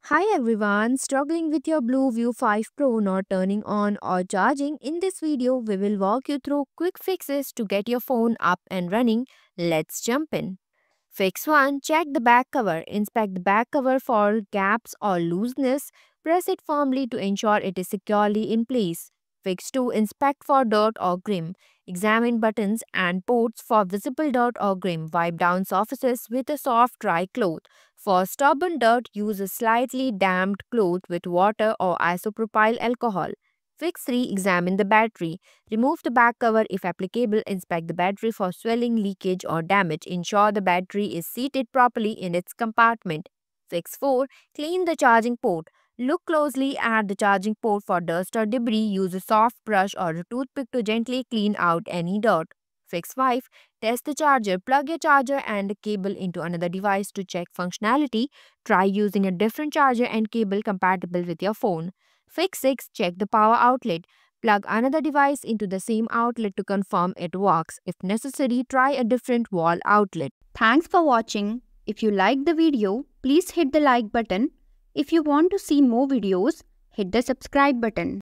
Hi everyone, struggling with your BlueView 5 Pro not turning on or charging? In this video, we will walk you through quick fixes to get your phone up and running. Let's jump in. Fix 1. Check the back cover. Inspect the back cover for gaps or looseness. Press it firmly to ensure it is securely in place. Fix 2. Inspect for dirt or grime. Examine buttons and ports for visible dirt or grime. Wipe down surfaces with a soft, dry cloth. For stubborn dirt, use a slightly damped cloth with water or isopropyl alcohol. Fix 3. Examine the battery. Remove the back cover if applicable. Inspect the battery for swelling, leakage, or damage. Ensure the battery is seated properly in its compartment. Fix 4. Clean the charging port. Look closely at the charging port for dust or debris. Use a soft brush or a toothpick to gently clean out any dirt. Fix 5. Test the charger. Plug your charger and a cable into another device to check functionality. Try using a different charger and cable compatible with your phone. Fix 6. Check the power outlet. Plug another device into the same outlet to confirm it works. If necessary, try a different wall outlet. Thanks for watching. If you liked the video, please hit the like button. If you want to see more videos, hit the subscribe button.